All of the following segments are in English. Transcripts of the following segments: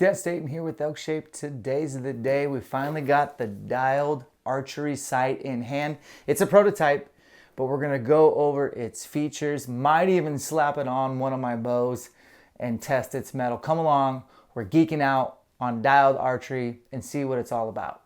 Dan Staten here with ElkShape. Today's the day. We finally got the Dialed Archery Sight in hand. It's a prototype, but we're gonna go over its features, might even slap it on one of my bows and test its metal. Come along, we're geeking out on Dialed Archery and see what it's all about.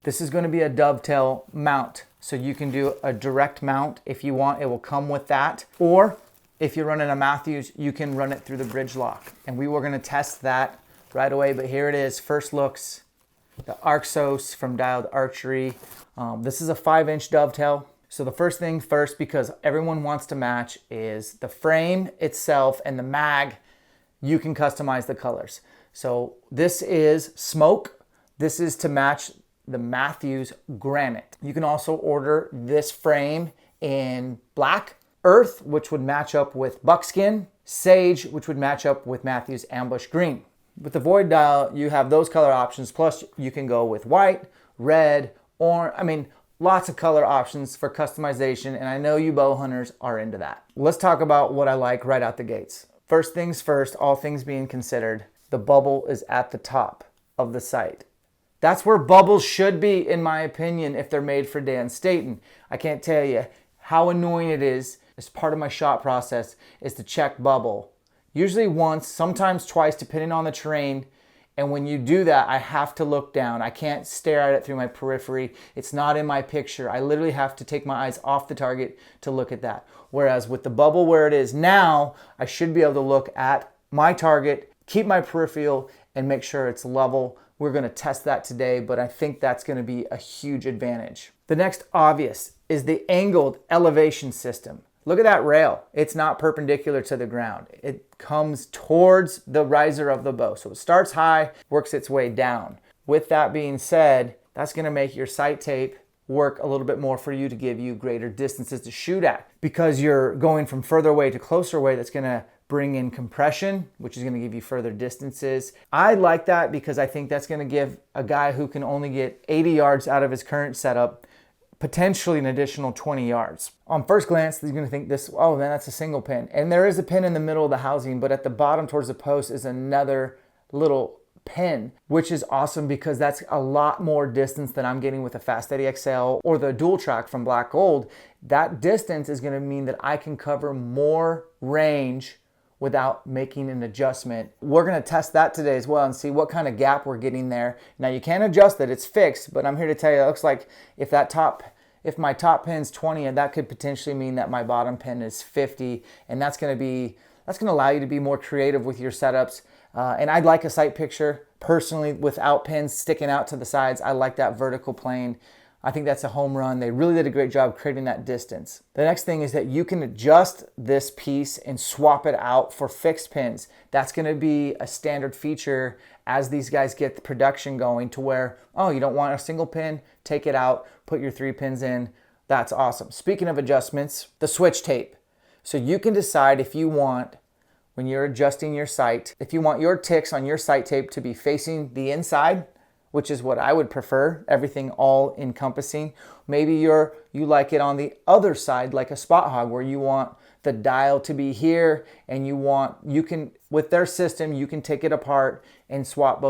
This is going to be a dovetail mount, so you can do a direct mount if you want. It will come with that, or if you're running a Matthews, you can run it through the bridge lock, and we were going to test that right away. But here it is, first looks, the Arxos from Dialed Archery. This is a 5-inch dovetail. So the first thing first, because everyone wants to match, is the frame itself and the mag. You can customize the colors. So this is smoke. This is to match the Matthews granite. You can also order this frame in black, earth, which would match up with buckskin, sage, which would match up with Matthews ambush green. With the void dial, you have those color options, plus you can go with white, red, orange, lots of color options for customization, and I know you bow hunters are into that. Let's talk about what I like right out the gates. First things first, all things being considered, the bubble is at the top of the sight. That's where bubbles should be, in my opinion, if they're made for Dan Staten. I can't tell you how annoying it is, as part of my shot process, is to check bubble. Usually once, sometimes twice, depending on the terrain. And when you do that, I have to look down. I can't stare at it through my periphery. It's not in my picture. I literally have to take my eyes off the target to look at that. Whereas with the bubble where it is now, I should be able to look at my target, keep my peripheral, and make sure it's level. We're going to test that today, but I think that's going to be a huge advantage. The next obvious is the angled elevation system. Look at that rail. It's not perpendicular to the ground. It comes towards the riser of the bow. So it starts high, works its way down. With that being said, that's going to make your sight tape work a little bit more for you to give you greater distances to shoot at. Because you're going from further away to closer away, that's going to bring in compression, which is going to give you further distances. I like that because I think that's going to give a guy who can only get 80 yards out of his current setup potentially an additional 20 yards. On first glance, he's going to think this, oh man, that's a single pin. And there is a pin in the middle of the housing, but at the bottom towards the post is another little pin, which is awesome because that's a lot more distance than I'm getting with a Fast Steady XL or the dual track from Black Gold. That distance is going to mean that I can cover more range without making an adjustment. We're gonna test that today as well and see what kind of gap we're getting there. Now you can't adjust it, it's fixed, but I'm here to tell you, it looks like if my top pin's 20, and that could potentially mean that my bottom pin is 50, and that's gonna allow you to be more creative with your setups. And I'd like a sight picture, personally, without pins sticking out to the sides. I like that vertical plane. I think that's a home run. They really did a great job creating that distance. The next thing is that you can adjust this piece and swap it out for fixed pins. That's gonna be a standard feature as these guys get the production going to where, oh, you don't want a single pin, take it out, put your 3 pins in. That's awesome. Speaking of adjustments, the switch tape. So you can decide if you want, when you're adjusting your sight, if you want your ticks on your sight tape to be facing the inside, which is what I would prefer, everything all encompassing. Maybe you like it on the other side, like a spot hog, where you want the dial to be here, and you can, with their system, you can take it apart and swap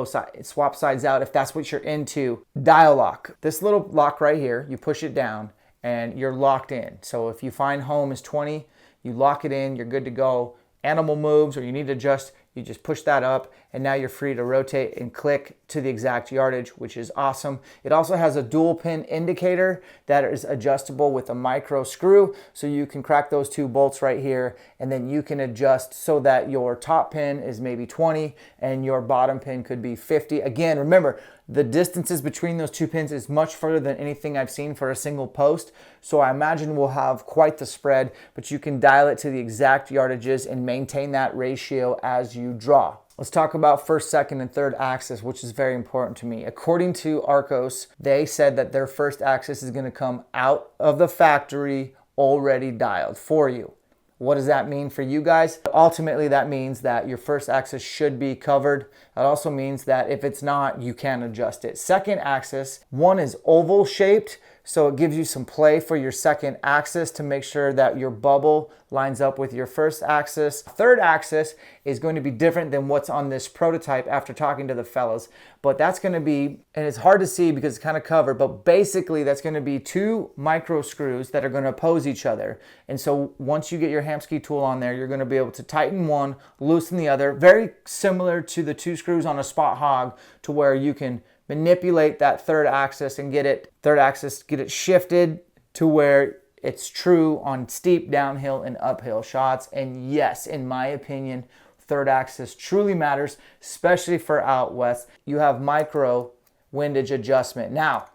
sides out if that's what you're into. Dial lock. This little lock right here, you push it down and you're locked in. So if you find home is 20, you lock it in, you're good to go. Animal moves or you need to adjust, you just push that up and now you're free to rotate and click to the exact yardage, which is awesome. It also has a dual pin indicator that is adjustable with a micro screw, so you can crack those 2 bolts right here and then you can adjust so that your top pin is maybe 20 and your bottom pin could be 50. Again, remember, the distances between those 2 pins is much further than anything I've seen for a single post. So I imagine we'll have quite the spread, but you can dial it to the exact yardages and maintain that ratio as you draw. Let's talk about first, second, and third axis, which is very important to me. According to Arxos, they said that their first axis is going to come out of the factory already dialed for you. What does that mean for you guys? Ultimately, that means that your first axis should be covered That also means that if it's not, you can adjust it. Second axis, one is oval shaped, so it gives you some play for your second axis to make sure that your bubble lines up with your first axis. Third axis is going to be different than what's on this prototype after talking to the fellas, but that's going to be, and it's hard to see because it's kind of covered, but basically that's going to be 2 micro screws that are going to oppose each other. And so once you get your Hamskea tool on there, you're going to be able to tighten one, loosen the other, very similar to the 2 screws on a spot hog, to where you can manipulate that third axis and get it shifted to where it's true on steep downhill and uphill shots. And yes, in my opinion, third axis truly matters, especially for out west. You have micro windage adjustment. Now,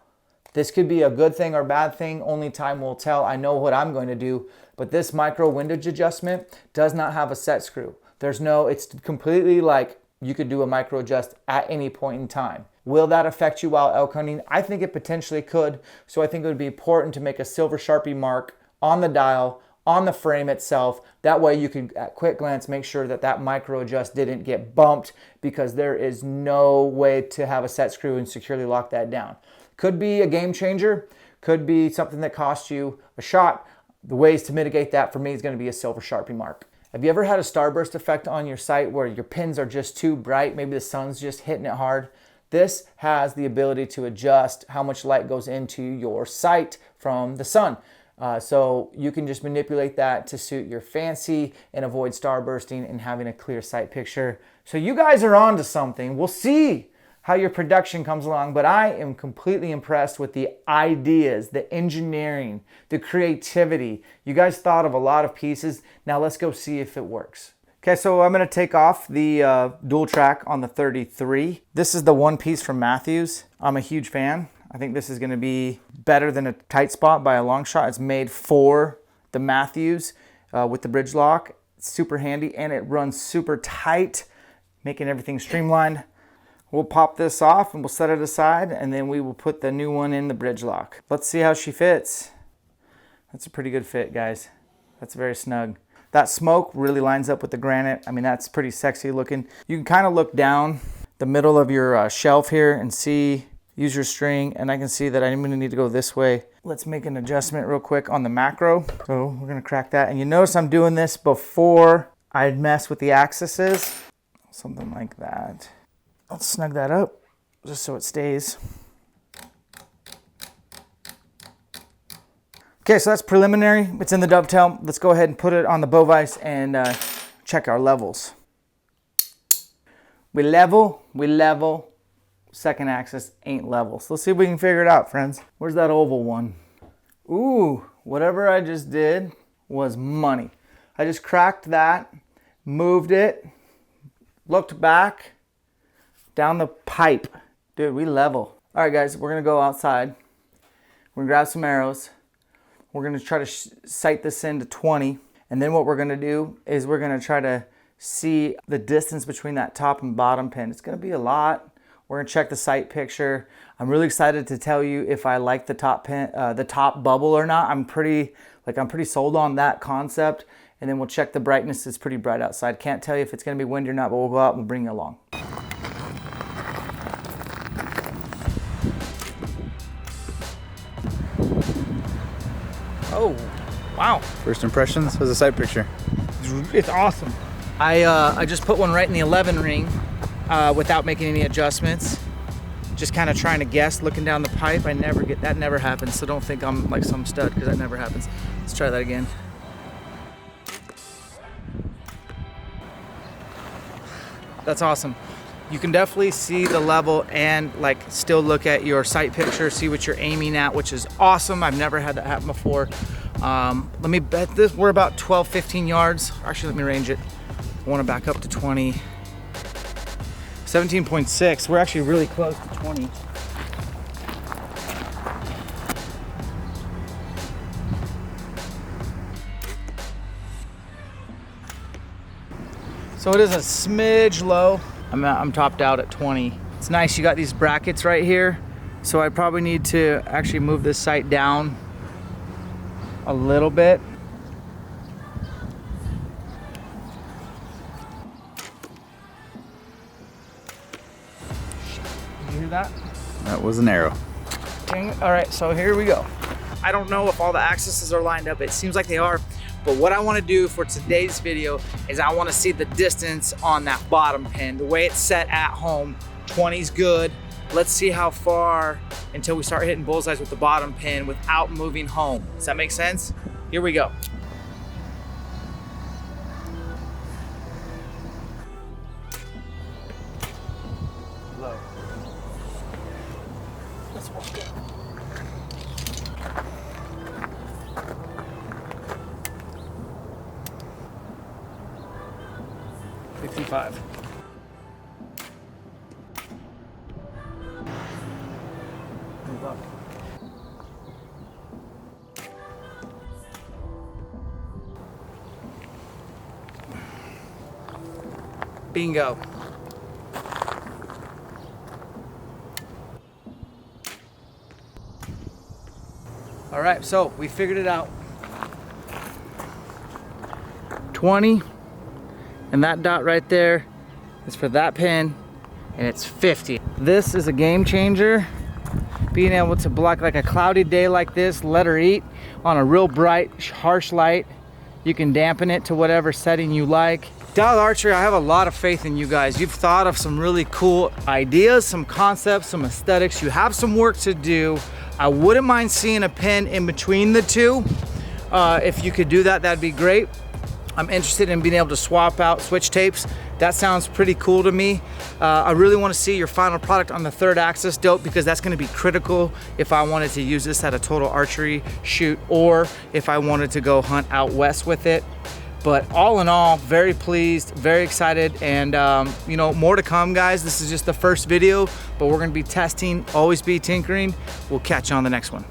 this could be a good thing or bad thing, only time will tell. I know what I'm going to do, but this micro windage adjustment does not have a set screw. It's completely like you could do a micro adjust at any point in time. Will that affect you while elk hunting? I think it potentially could. So I think it would be important to make a silver Sharpie mark on the dial, on the frame itself. That way you can, at quick glance, make sure that that micro adjust didn't get bumped, because there is no way to have a set screw and securely lock that down. Could be a game changer. Could be something that costs you a shot. The ways to mitigate that for me is going to be a silver Sharpie mark. Have you ever had a starburst effect on your sight where your pins are just too bright? Maybe the sun's just hitting it hard. This has the ability to adjust how much light goes into your sight from the sun. So you can just manipulate that to suit your fancy and avoid starbursting and having a clear sight picture. So you guys are on to something. We'll see how your production comes along, but I am completely impressed with the ideas, the engineering, the creativity. You guys thought of a lot of pieces. Now let's go see if it works. Okay, so I'm gonna take off the dual track on the 33. This is the one piece from Matthews. I'm a huge fan. I think this is gonna be better than a tight spot by a long shot. It's made for the Matthews with the bridge lock. It's super handy and it runs super tight, making everything streamlined. We'll pop this off and we'll set it aside, and then we will put the new one in the bridge lock. Let's see how she fits. That's a pretty good fit, guys. That's very snug. That smoke really lines up with the granite. I mean, that's pretty sexy looking. You can kind of look down the middle of your shelf here and see, use your string, and I can see that I'm gonna need to go this way. Let's make an adjustment real quick on the macro. So we're gonna crack that. And you notice I'm doing this before I mess with the axes. Something like that. Let's snug that up just so it stays. Okay, so that's preliminary. It's in the dovetail. Let's go ahead and put it on the bow vise and check our levels. We level. Second axis ain't level. So let's see if we can figure it out, friends. Where's that oval one? Ooh, whatever I just did was money. I just cracked that, moved it, looked back, down the pipe. Dude, we level. All right, guys, we're gonna go outside. We're gonna grab some arrows. We're gonna try to sight this into 20. And then what we're gonna do is we're gonna try to see the distance between that top and bottom pin. It's gonna be a lot. We're gonna check the sight picture. I'm really excited to tell you if I like the top pin, the top bubble or not. I'm pretty sold on that concept. And then we'll check the brightness. It's pretty bright outside. Can't tell you if it's gonna be windy or not, but we'll go out and we'll bring you along. Oh, wow. First impressions, how's the sight picture? It's awesome. I just put one right in the 11 ring without making any adjustments. Just kind of trying to guess, looking down the pipe. That never happens, so don't think I'm like some stud, because that never happens. Let's try that again. That's awesome. You can definitely see the level and like still look at your sight picture, see what you're aiming at, which is awesome. I've never had that happen before. Let me bet this, we're about 12, 15 yards. Actually, let me range it. I want to back up to 20. 17.6, we're actually really close to 20. So it is a smidge low. I'm topped out at 20. It's nice, you got these brackets right here. So I probably need to actually move this sight down a little bit. do that? That was an arrow. Dang it. All right, so here we go. I don't know if all the axes are lined up. It seems like they are, but what I want to do for today's video is I want to see the distance on that bottom pin. The way it's set at home, 20's good. Let's see how far until we start hitting bullseyes with the bottom pin without moving home. Does that make sense? Here we go. Low. Let's walk it. $55. Move up. Bingo. All right, so we figured it out. 20, and that dot right there is for that pin, and it's 50. This is a game changer. Being able to block like a cloudy day like this, let her eat on a real bright, harsh light. You can dampen it to whatever setting you like. Dialed Archery, I have a lot of faith in you guys. You've thought of some really cool ideas, some concepts, some aesthetics. You have some work to do. I wouldn't mind seeing a pin in between the two. If you could do that, that'd be great. I'm interested in being able to swap out switch tapes. That sounds pretty cool to me. I really want to see your final product on the third axis dope, because that's going to be critical if I wanted to use this at a total archery shoot, or if I wanted to go hunt out west with it. But all in all, very pleased, very excited, and you know, more to come, guys. This is just the first video, but we're going to be testing, always be tinkering. We'll catch you on the next one.